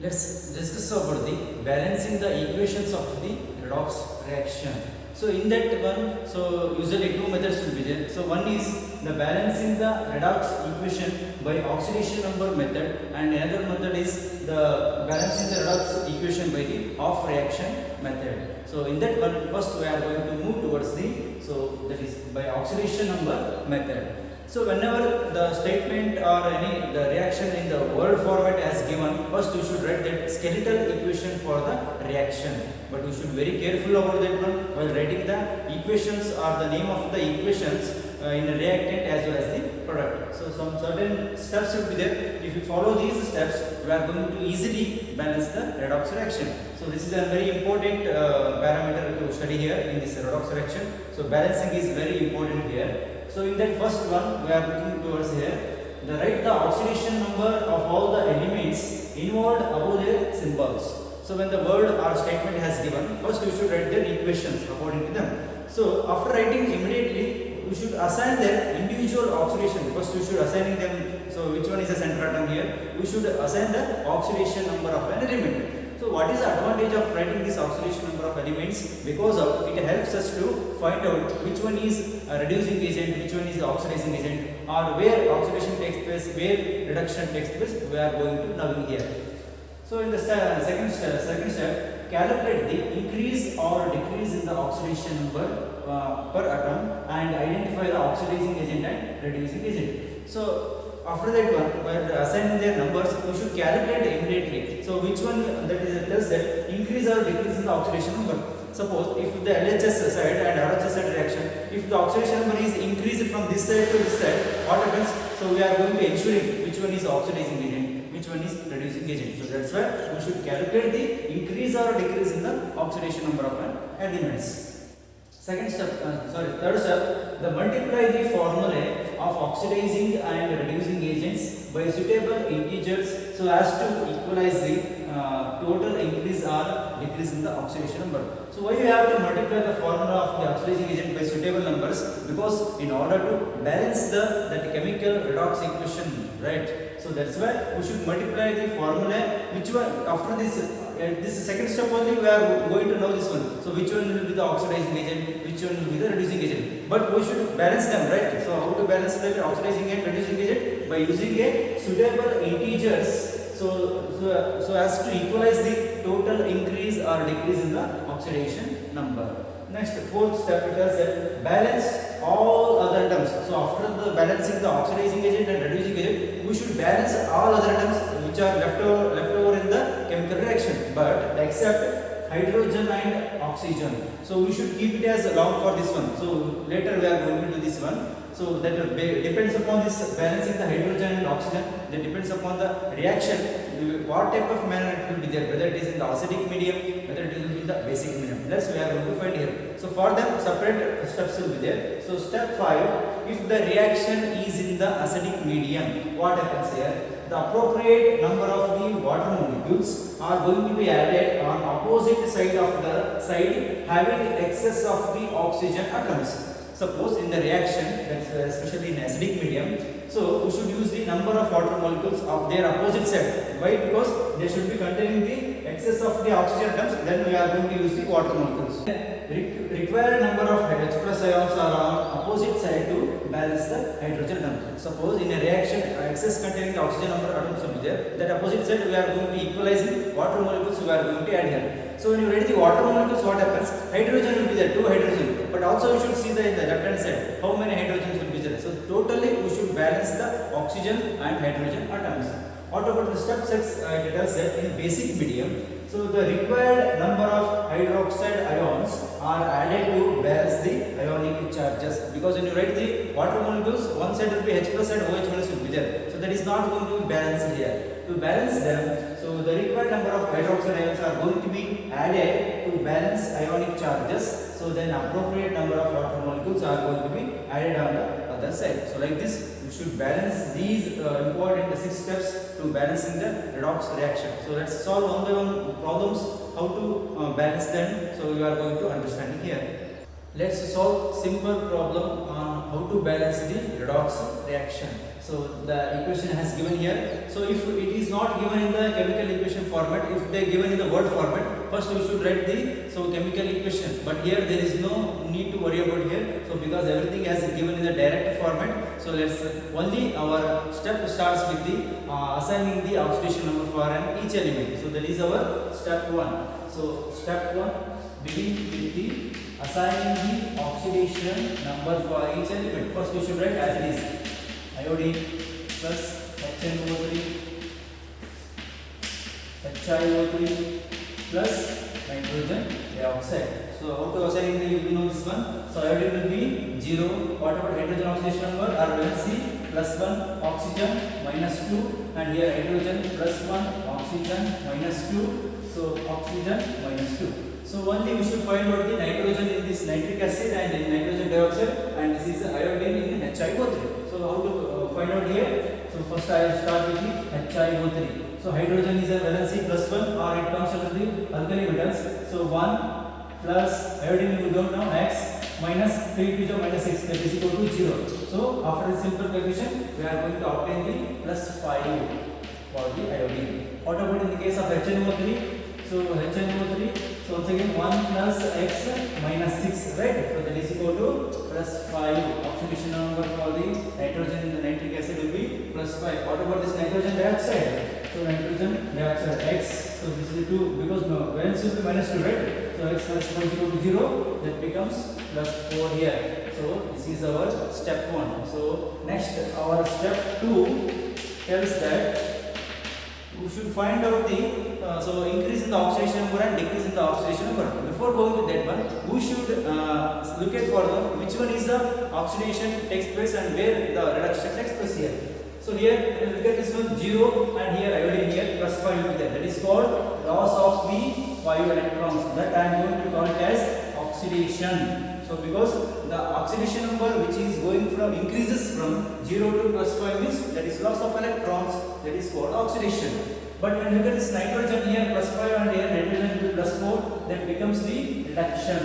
Let's discuss about the balancing the equations of the redox reaction. So in that one, so usually two methods will be there. So one is the balancing the redox equation by oxidation number method, and another method is the balancing the redox equation by the off reaction method. So in that one, first we are going to move towards the, so that is by oxidation number method. So whenever the statement or any the reaction in the word format as given, first you should write that skeletal equation for the reaction. But you should be very careful about that one while writing the equations or the name of the equations in the reactant as well as the product. So some certain steps will be there. If you follow these steps, we are going to easily balance the redox reaction. So this is a very important parameter to study here in this redox reaction. So balancing is very important here. So in that first one, we are looking towards here. The write the oxidation number of all the elements involved above their symbols. So when the word or statement has given, first you should write their equations according to them. So after writing immediately, you should assign their individual oxidation. First you should assign them. So which one is the center atom here? We should assign the oxidation number of an element. So what is the advantage of writing this oxidation number of elements? Because of it helps us to find out which one is a reducing agent, which one is the oxidizing agent, or where oxidation takes place, where reduction takes place. We are going to know here. So in the second step, calculate the increase or decrease in the oxidation number per atom and identify the oxidizing agent and reducing agent. So after that one, while assigning their numbers, we should calculate immediately. So which one that is tells that increase or decrease in the oxidation number. Suppose if the LHS side and RHS side reaction, if the oxidation number is increased from this side to this side, what happens? So we are going to ensuring which one is oxidizing agent, which one is reducing agent. So that's why we should calculate the increase or decrease in the oxidation number of elements. Third step, the multiply the formulae of oxidizing and reducing agents by suitable integers so as to equalize the total increase or decrease in the oxidation number. So why you have to multiply the formula of the oxidizing agent by suitable numbers? Because in order to balance that chemical redox equation, right? So that's why we should multiply the formula. Which one after this second step only we are going to know this one. So which one will be the oxidizing agent, which one will be the reducing agent. But we should balance them, right? So how to balance the oxidizing and reducing agent? By using a suitable integers. So as to equalize the total increase or decrease in the oxidation number. Next, fourth step, it has that balance all other terms. So after the balancing the oxidizing agent and reducing agent, we should balance all other terms which are left over in the chemical reaction, but except hydrogen and oxygen. So we should keep it as long for this one. So later we are going to do this one. So that depends upon this balancing the hydrogen and oxygen. That depends upon the reaction, what type of manner it will be there, whether it is in the acidic medium, whether it will be in the basic medium. That's we are going to find here. So for them, separate steps will be there. So step 5, if the reaction is in the acidic medium, what happens here? The appropriate number of the water molecules are going to be added on opposite side of the side having excess of the oxygen atoms. Suppose in the reaction, that's especially in acidic medium, so we should use the number of water molecules of their opposite side. Why? Because they should be containing the excess of the oxygen atoms. Then we are going to use the water molecules. Required number of H plus ions are on opposite side to balance the hydrogen atoms. Suppose in a reaction, excess containing the oxygen number atoms will be there. That opposite side we are going to equalize the water molecules we are going to add here. So when you write the water molecules, what happens? Hydrogen will be there, 2 hydrogen. But also you should see in the left hand side how many hydrogens will be there. So totally we should balance the oxygen and hydrogen atoms. What about the step 6? It tells that in basic medium, so the required number of hydroxide ions are added to balance the ionic charges. Because when you write the water molecules, one side will be H plus and OH minus will be there. So that is not going to be balanced here. To balance them, so the required number of hydroxide ions are going to be added to balance ionic charges. So then appropriate number of water molecules are going to be added on the other side. So like this, we should balance these important 6 steps to balancing the redox reaction. So let's solve one by one problems, how to balance them. So you are going to understand here. Let's solve simple problem on how to balance the redox reaction. So the equation has given here. So if it is not given in the chemical equation format, if they given in the word format, first we should write the chemical equation. But here there is no need to worry about here. So because everything has given in the direct format, so let's only our step starts with the assigning the oxidation number for each element. So that is our step 1. So step 1 begin with the assigning the oxidation number for each element. First you should write as it is: iodine plus HNO3 HiO3 plus nitrogen dioxide. So how to assign the, you know this one. So iodine will be 0. What about hydrogen oxidation number? RNC plus 1, oxygen minus 2, and here hydrogen plus 1, oxygen minus 2. So oxygen minus 2. So only we should find out the nitrogen in this nitric acid and in nitrogen dioxide, and this is the iodine in HiO3. So how to find out here? So first I will start with the HiO3. So hydrogen is a valency plus 1, or it comes under the alkali metals. So 1 plus iodine you don't know, X minus 3 to the minus 6, that is equal to 0. So after the simple calculation we are going to obtain the plus 5 for the iodine. What about in the case of HNO3? So HNO3, so once again 1 plus X minus 6, right? So that is equal to plus 5. Oxidation number for the nitrogen in the nitric acid will be plus 5. What about this nitrogen dioxide? So nitrogen dioxide X, so this is 2, because valence will be minus 2, right? So X plus 1 is equal to 0, that becomes plus 4 here. So this is our step 1. So next our step 2 tells that we should find out the increase in the oxidation number and decrease in the oxidation number. Before going to that one, we should look at further which one is the oxidation takes place and where the reduction takes place here. So here look at this one 0, and here iodine here plus 5 will be there. That is called loss of the 5 electrons. That I am going to call it as oxidation. So because the oxidation number which is going from increases from 0 to plus 5 means that is loss of electrons, that is called oxidation. But when you look at this nitrogen here plus 5 and here nitrogen will be plus 4, that becomes the reduction.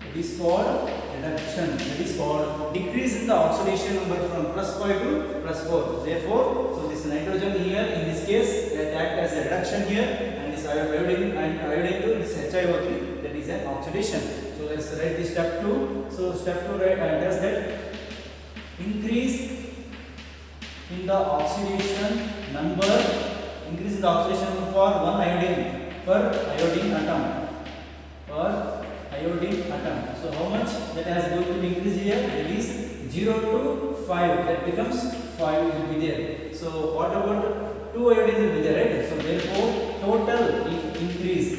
It is called reduction. That is called decrease in the oxidation number from plus 5 to plus 4. Therefore, so this nitrogen here in this case that act as a reduction here, and this iodine and iodine to this HiO3, that is an oxidation. So let's write this step 2. So step 2 does that increase in the oxidation number. Increase in the oxidation number for 1 iodine per iodine atom. Per iodine atom. So how much that has going to be increased here? It is 0 to 5. That becomes 5 will be there. So what about 2 iodine will be there, right? So therefore total increase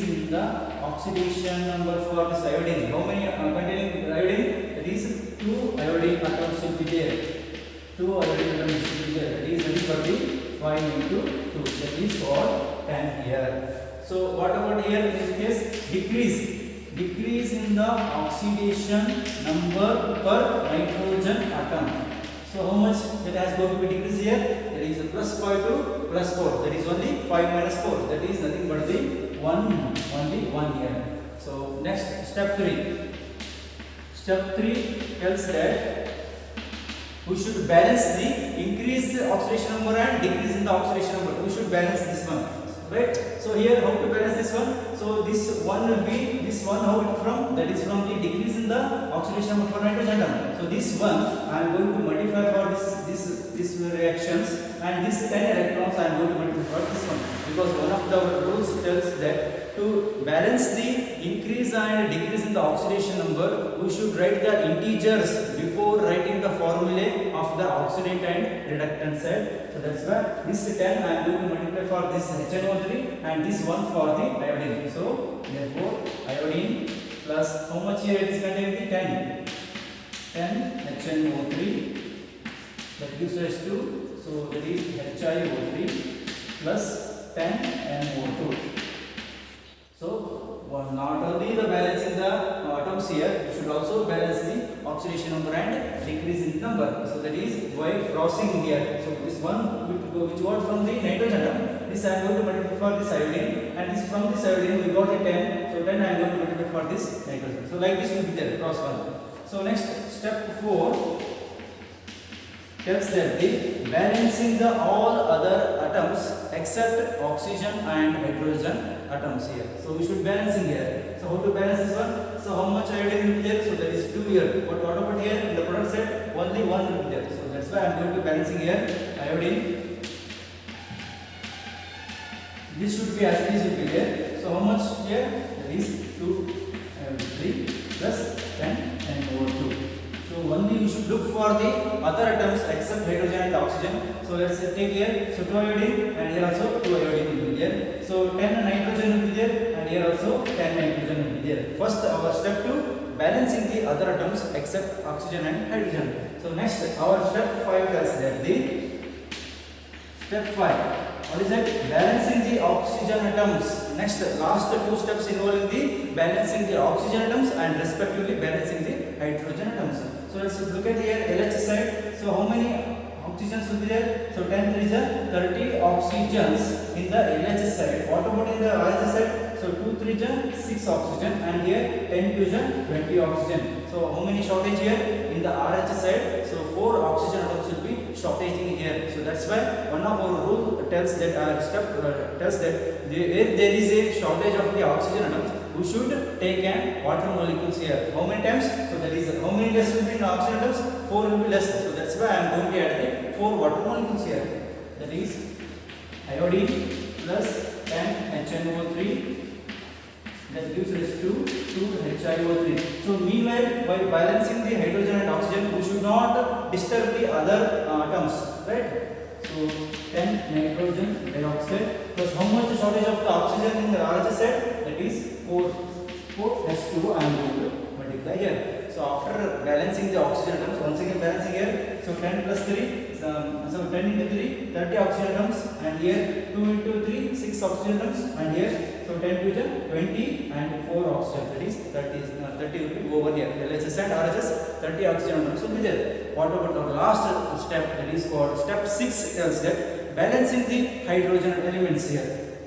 in the oxidation number for this iodine. How many containing iodine? That is 2 iodine atoms will be there. 2 iodine atoms will be there. That is nothing but the 5 into 2. That is called 10 here. So what about here in this case? Decrease in the oxidation number per nitrogen atom. So how much that has going to be decreased here? That is plus 5 to plus 4. That is only 5 minus 4. That is nothing but the 1, only 1 here. So next step 3. Step 3 tells that we should balance the increase oxidation number and decrease in the oxidation number. We should balance this one, right? So here how to balance this one? So this one will be this one, how it from? That is from the decrease in the oxidation number for nitrogen atom. So this one I am going to multiply for this reactions, and this 10 electrons I am going to multiply for this one, because one of the rules tells that to balance the increase and decrease in the oxidation number, we should write the integers before writing the formulae of the oxidant and reductant side. So that's why this 10 I am going to multiply for this HNO3 and this one for the iodine. So therefore iodine plus how much here it is containing? 10 HNO3, that gives us to, so that is HiO3 plus 10 NO2. So not only the balance in the atoms here, you should also balance the oxidation number and decrease in number. So that is why crossing here. So this one which got from the nitrogen atom, this I am going to multiply for this iodine, and this from this iodine we got a 10. So 10 I am going to multiply for this nitrogen. So like this will be there cross one. So next step 4 tells that the balancing the all other atoms except oxygen and hydrogen atoms here. So we should balancing here. So how to balance this one? So how much iodine will be there? So there is 2 here. But what about here in the product side? Only 1 will be there. So that's why I am going to balancing here iodine. This should be as it is will be there. So how much here? There is 2 3 plus 10 and over 2. So only you should look for the other atoms except hydrogen and oxygen. So let's take here. So 2 iodine and here also 2 iodine will be there. So 10 nitrogen will be there and here also 10 nitrogen will be there. First our step 2 balancing the other atoms except oxygen and hydrogen. So next our step 5 tells that the step 5. What is that? Balancing the oxygen atoms. Next, last 2 steps involving the balancing the oxygen atoms and respectively balancing the hydrogen atoms. So let's look at here LH side. So how many oxygens will be there? So 10 is 30 oxygens in the LH side. What about in the RH side? So 2 3 is 6 oxygen and here 10 2 is 20 oxygen. So how many shortage here in the RH side? So 4 oxygen atoms will be shortaging here. So that's why one of our rule tells that tells that where there is a shortage of the oxygen atoms, we should take an water molecules here. How many times? So that is how many less will be in oxygen atoms? 4 will be less. So that's why I am going to add the 4 water molecules here. That is iodine plus 10 HNO3. That gives us 2 HiO3. So meanwhile, by balancing the hydrogen and oxygen, we should not disturb the other atoms, right? So 10 nitrogen dioxide plus how much shortage of the oxygen in the RH side? That is 4 H2O I am going to multiply here. So after balancing the oxygen atoms, once again balancing here. So 10 plus 3, so 10 into 3, 30 oxygen atoms, and here 2 into 3, 6 oxygen atoms, and here so 10 to 20 and 4 oxygen. That is 30 will be over here. LHS and RHS 30 oxygen atoms will be there. What about our last step? That is called step 6 tells that balancing the hydrogen elements here.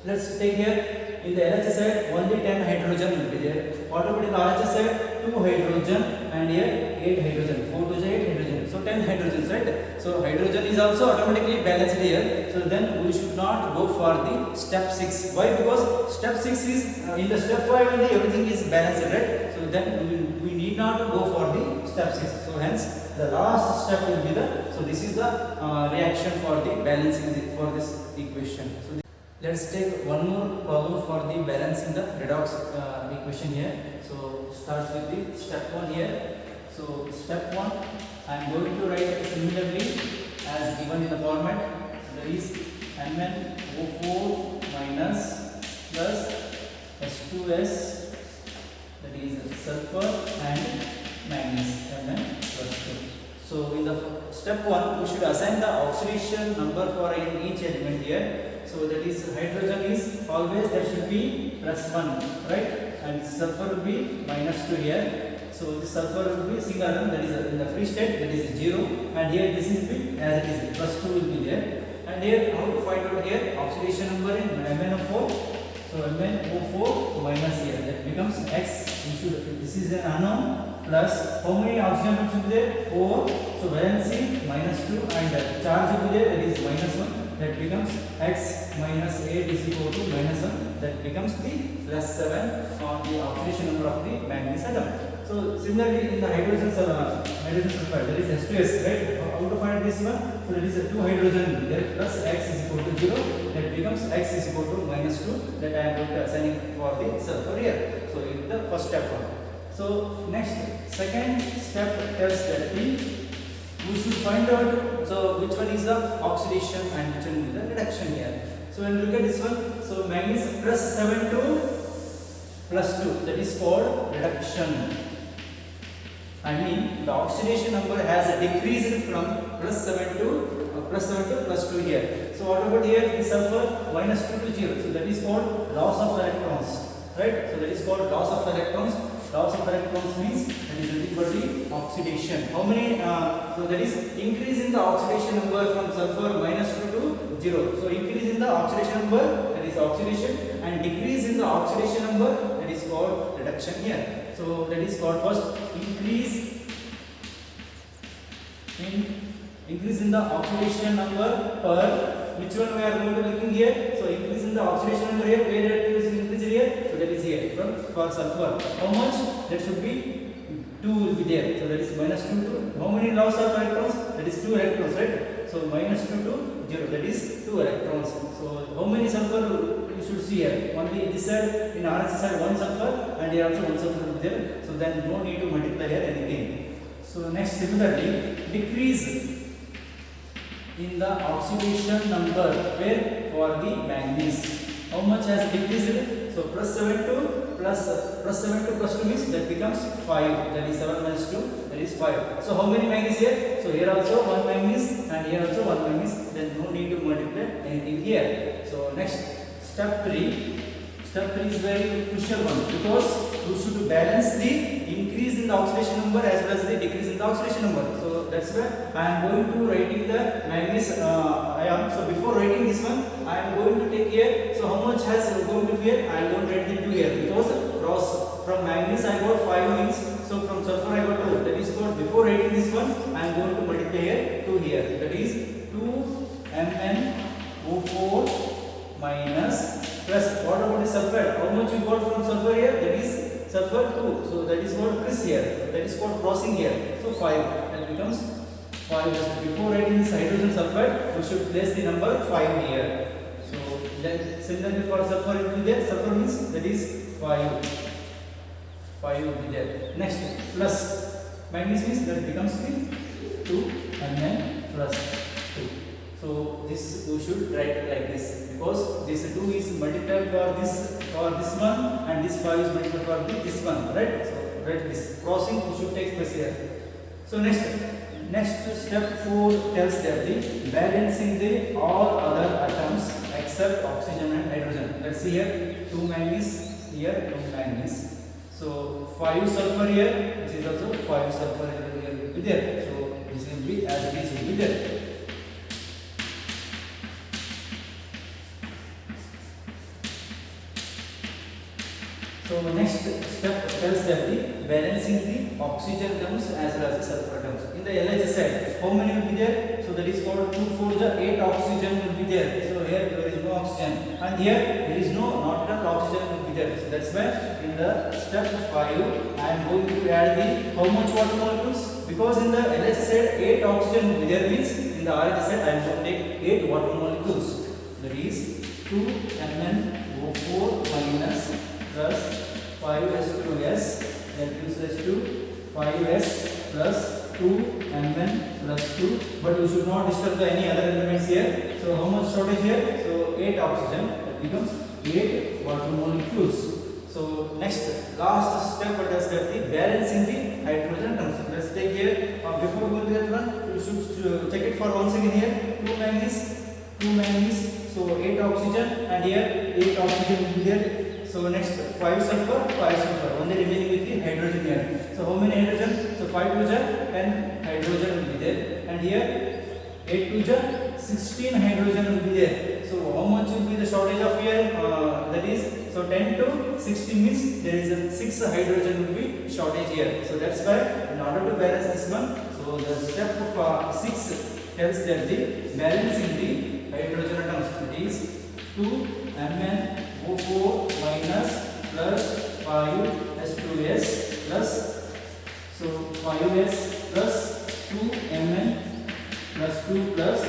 Let's take here. In the LHS side, only 10 hydrogen will be there. What about in the RHS side? 2 hydrogen and here 8 hydrogen. 4 to 8 hydrogen. So 10 hydrogens, right? So hydrogen is also automatically balanced here. So then we should not go for the step 6. Why? Because step 6 is in the step 5 only everything is balanced, right? So then we need not to go for the step 6. So hence the last step will be the. So this is the reaction for the balancing for this equation. So let's take one more problem for the balancing the redox equation here. So start with the step 1 here. So step 1 I am going to write similarly as given in the format. That is MnO4 minus plus H2S, that is sulfur and manganese Mn plus 2. So in the step 1 we should assign the oxidation number for each element here. So that is hydrogen is always there should be plus 1, right? And sulfur will be minus 2 here. So the sulfur will be single atom, that is in the free state, that is 0, and here this is be as it is plus 2 will be there. And here how to find out here oxidation number in MnO4. So MnO4 minus here that becomes X. This is an unknown plus how many oxygen atoms will be there? 4. So valency minus 2 and charge will be there, that is minus 1. That becomes X minus 8 is equal to minus 1. That becomes the plus 7 on the oxidation number of the manganese atom. So similarly in the hydrogen sulfide, there is H2S, right? How to find this one? So there is a 2 hydrogen there plus X is equal to 0. That becomes X is equal to minus 2. That I am going to assign for the sulfur here. So in the first step one. So next second step tells that we should find out so which one is the oxidation and which one is the reduction here. So when you look at this one, so manganese plus 7 to plus 2, that is called reduction. I mean the oxidation number has decreased from plus 7 to plus 2 here. So what about here the sulfur minus 2 to 0. So that is called loss of electrons, right? So that is called loss of electrons. Loss of electrons means that is nothing but the oxidation. How many? So that is increase in the oxidation number from sulfur minus 2 to 0. So increase in the oxidation number, that is the oxidation, and decrease in the oxidation number, that is called reduction here. So that is called first increase in the oxidation number per, which one we are going to looking here. So increase in the oxidation number here, where it is increased here, so that is here for sulfur. How much? That should be 2 will be there. So that is minus 2 to, how many loss of electrons? That is 2 electrons, right? So minus 2 to 0, that is 2 electrons. So how many sulfur you should see here? Only this side, in RHS side 1 sulfur, and here also 1 sulfur will be there. So then no need to multiply here anything. So next, similarly, decrease in the oxidation number, where for the manganese. How much has decreased? So plus 7 to plus 2 means that becomes 5. That is 7 minus 2, that is 5. So how many manganese here? So here also 1 manganese, and here also 1 manganese. Then no need to multiply anything here. So next, step 3. Step 3 is very crucial one, because we should balance the increase in the oxidation number as well as the decrease in the oxidation number. So that's why I am going to writing the manganese ion. So before writing this one, I am going to take here. So how much has going to be here? I am going to write the 2 here, because cross from manganese I got 5 means. So from sulfur I got 2. That is what, before writing this one, I am going to multiply here 2 here. That is 2 MnO4 minus plus, what about the sulfur? How much you got from sulfur here? That is sulfur 2. So that is what Chris here. That is called crossing here. So 5. That becomes 5. Before writing this hydrogen sulfide, we should place the number 5 here. So then similarly for sulfur it will be there. Sulfur means that is 5. 5 will be there. Next, plus manganese means that becomes 2 and then plus 2. So this we should write like this, because this 2 is multiplied for this one, and this 5 is multiplied for this one, right? So write this. Crossing should take place here. So next step 4 tells that the balancing the all other atoms except oxygen and hydrogen. Let's see here, 2 manganese, here 2 manganese. So 5 sulfur here, this is also 5 sulfur here will be there. So this will be as it is will be there. So next step tells that the balancing the oxygen atoms as well as the sulfur atoms. In the LHS side, how many will be there? So that is called 2 4 8 oxygen will be there. So here there is no oxygen, and here there is not enough oxygen will be there. So that's why in the step 5 I am going to add the how much water molecules? Because in the LHS side 8 oxygen will be there, means in the RHS side I am going to take 8 water molecules. That is 2 MnO4 minus plus 5H2S, that gives us to 5S plus 2 Mn plus 2, but we should not disturb any other elements here. So how much shortage here? So 8 oxygen, that becomes 8 water molecules. So next, last step what is that the balancing the hydrogen atoms. Let's take here, before going to that one, you should check it for once again here, 2 manganese, so 8 oxygen, and here 8 oxygen will be there. So next 5 sulfur, only remaining with the hydrogen here. So how many hydrogen? So 5 to 10 hydrogen will be there, and here 8 to 16 hydrogen will be there. So how much will be the shortage of here? That is, so 10 to 16 means there is a 6 hydrogen will be shortage here. So that's why in order to balance this one, so the step of 6 tells that the balancing the hydrogen atoms, that is 2 MnO4 minus plus 5H2S plus, so 5S plus 2 Mn plus 2 plus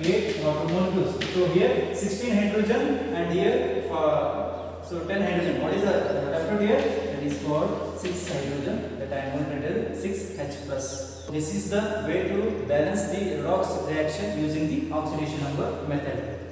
8 water molecules. So here 16 hydrogen, and here so 10 hydrogen. What is the left out here? That is called 6 hydrogen, that I am going to tell 6H plus. This is the way to balance the redox reaction using the oxidation number method.